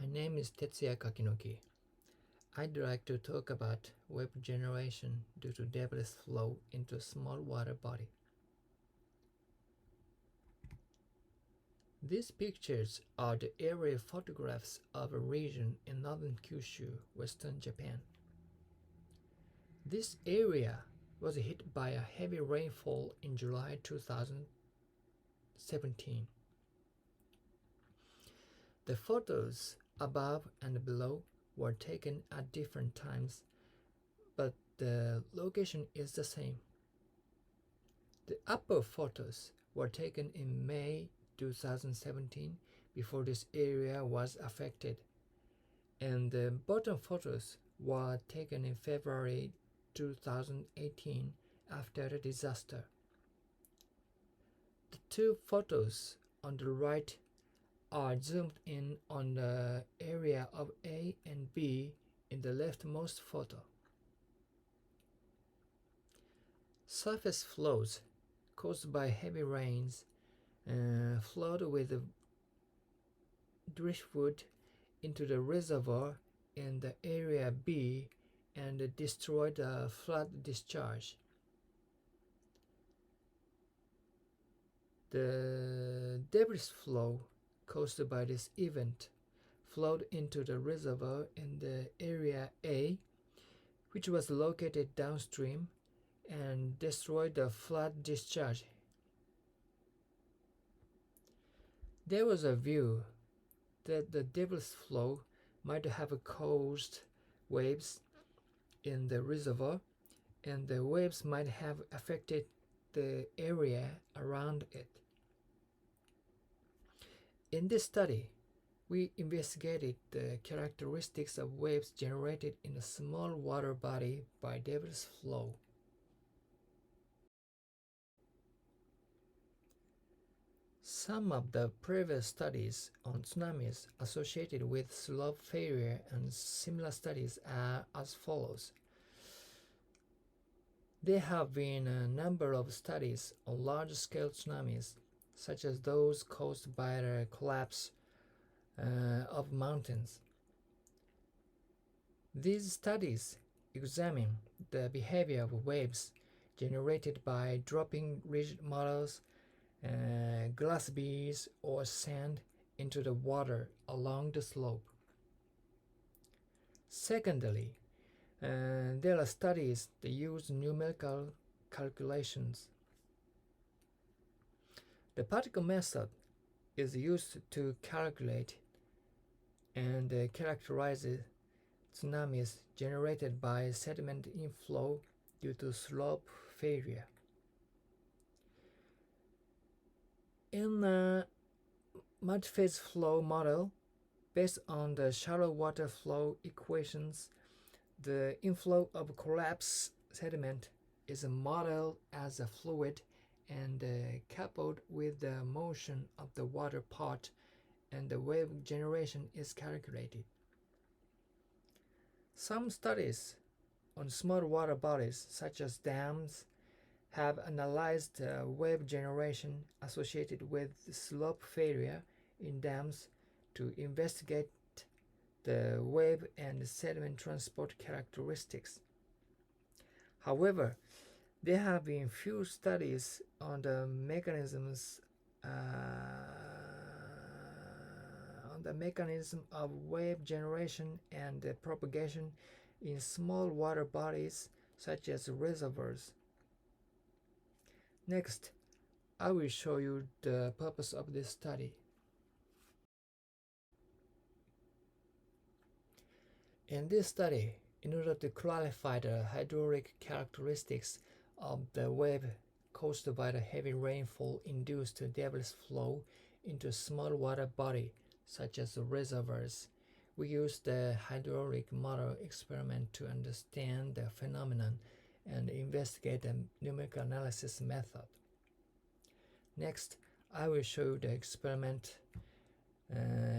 My name is Tetsuya Kakinoki. I'd like to talk about wave generation due to debris flow into a small water body. These pictures are the aerial photographs of a region in northern Kyushu, western Japan. This area was hit by a heavy rainfall in July 2017. The photos above and below were taken at different times, but the location is the same. The upper photos were taken in May 2017 before this area was affected, and the bottom photos were taken in February 2018 after the disaster. The two photos on the right are zoomed in on the area of A and B in the leftmost photo. Surface flows caused by heavy rains flowed with driftwood into the reservoir in the area B and destroyed the flood discharge. The debris flow caused by this event flowed into the reservoir in the area A, which was located downstream, and destroyed the flood discharge. There was a view that the debris flow might have caused waves in the reservoir, and the waves might have affected the area around it. In this study, we investigated the characteristics of waves generated in a small water body by debris flow. Some of the previous studies on tsunamis associated with slope failure and similar studies are as follows. There have been a number of studies on large-scale tsunamis, such as those caused by the collapse of mountains. These studies examine the behavior of waves generated by dropping rigid models, glass beads, or sand into the water along the slope. Secondly, there are studies that use numerical calculations. The particle method is used to calculate and characterize tsunamis generated by sediment inflow due to slope failure. In a multi-phase flow model based on the shallow water flow equations, the inflow of collapsed sediment is modeled as a fluid and coupled with the motion of the water part, and the wave generation is calculated. Some studies on small water bodies, such as dams, have analyzed wave generation associated with slope failure in dams to investigate the wave and sediment transport characteristics. However, there have been few studies on the mechanism of wave generation and propagation in small water bodies such as reservoirs. Next, I will show you the purpose of this study. In this study, in order to clarify the hydraulic characteristics of the wave caused by the heavy rainfall induced debris flow into a small water body, such as reservoirs, we used the hydraulic model experiment to understand the phenomenon and investigate the numerical analysis method. Next, I will show you the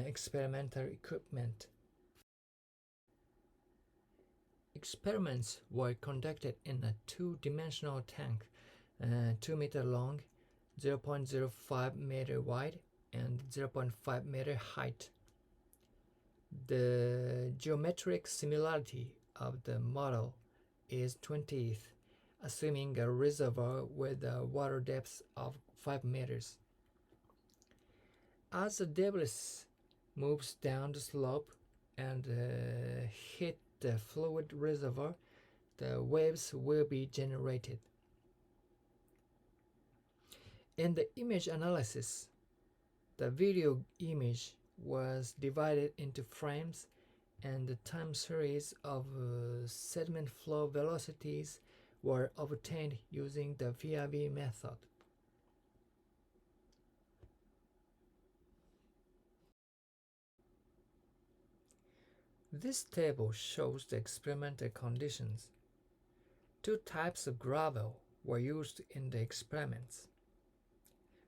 experimental equipment. Experiments were conducted in a two-dimensional tank, 2 meter long, 0.05 meter wide, and 0.5 meter height. The geometric similarity of the model is 20th, assuming a reservoir with a water depth of 5 meters. As the debris moves down the slope and hit the fluid reservoir, the waves will be generated. In the image analysis, the video image was divided into frames, and the time series of sediment flow velocities were obtained using the VIV method. This table shows the experimental conditions. Two types of gravel were used in the experiments.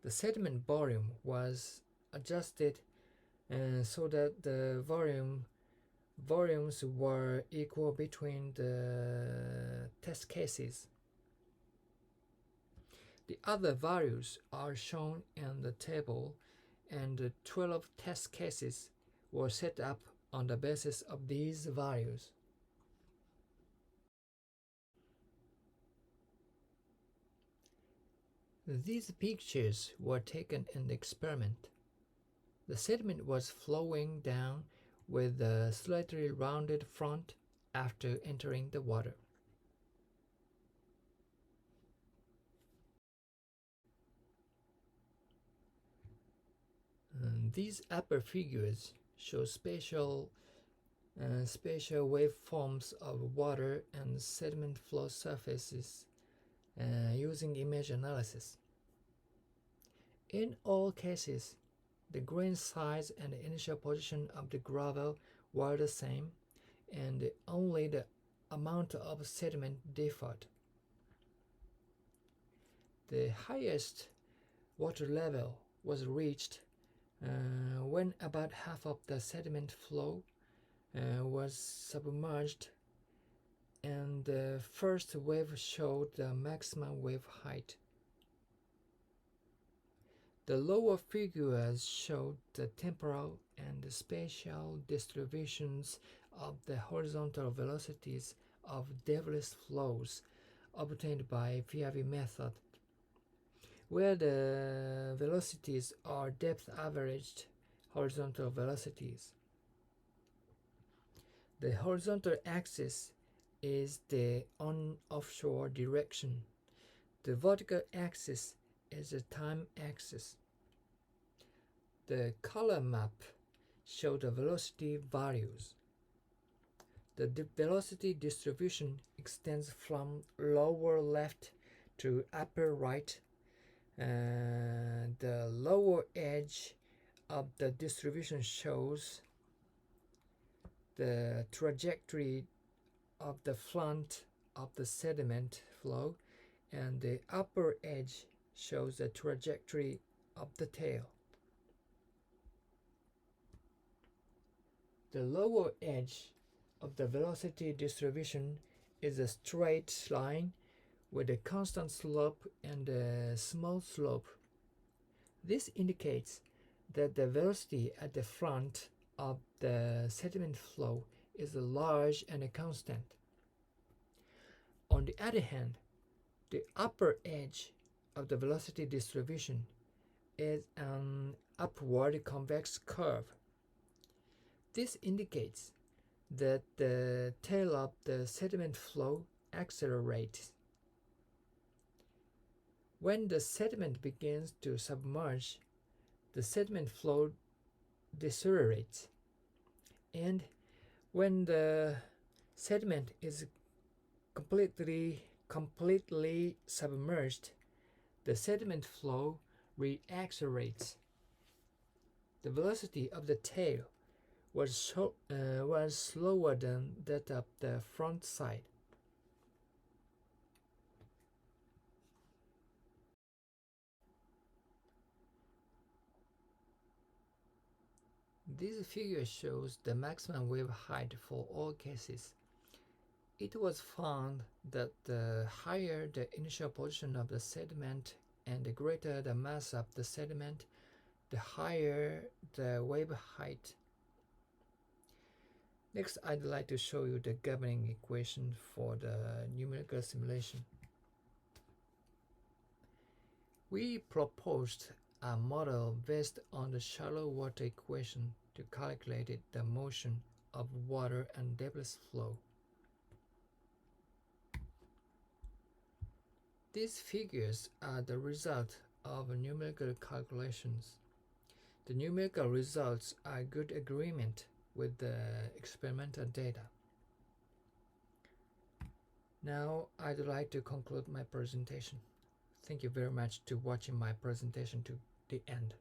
The sediment volume was adjusted so that the volumes were equal between the test cases. The other values are shown in the table, and the 12 test cases were set up on the basis of these values. These pictures were taken in the experiment. The sediment was flowing down with a slightly rounded front after entering the water. These upper figures show spatial waveforms of water and sediment flow surfaces using image analysis. In all cases, the grain size and the initial position of the gravel were the same, and only the amount of sediment differed. The highest water level was reached when about half of the sediment flow was submerged, and the first wave showed the maximum wave height. The lower figures showed the temporal and the spatial distributions of the horizontal velocities of debris flows obtained by VIV method, where the velocities are depth-averaged horizontal velocities. The horizontal axis is the on-offshore direction. The vertical axis is the time axis. The color map shows the velocity values. The velocity distribution extends from lower left to upper right. The lower edge of the distribution shows the trajectory of the front of the sediment flow, and the upper edge shows the trajectory of the tail. The lower edge of the velocity distribution is a straight line with a constant slope and a small slope. This indicates that the velocity at the front of the sediment flow is large and constant. On the other hand, the upper edge of the velocity distribution is an upward convex curve. This indicates that the tail of the sediment flow accelerates. When the sediment begins to submerge, the sediment flow decelerates, and when the sediment is completely submerged, the sediment flow reaccelerates. The velocity of the tail was slower than that of the front side. This figure shows the maximum wave height for all cases. It was found that the higher the initial position of the sediment and the greater the mass of the sediment, the higher the wave height. Next, I'd like to show you the governing equation for the numerical simulation. We proposed a model based on the shallow water equation to calculate the motion of water and debris flow. These figures are the result of numerical calculations. The numerical results are good agreement with the experimental data. Now I'd like to conclude my presentation. Thank you very much to watching my presentation to the end.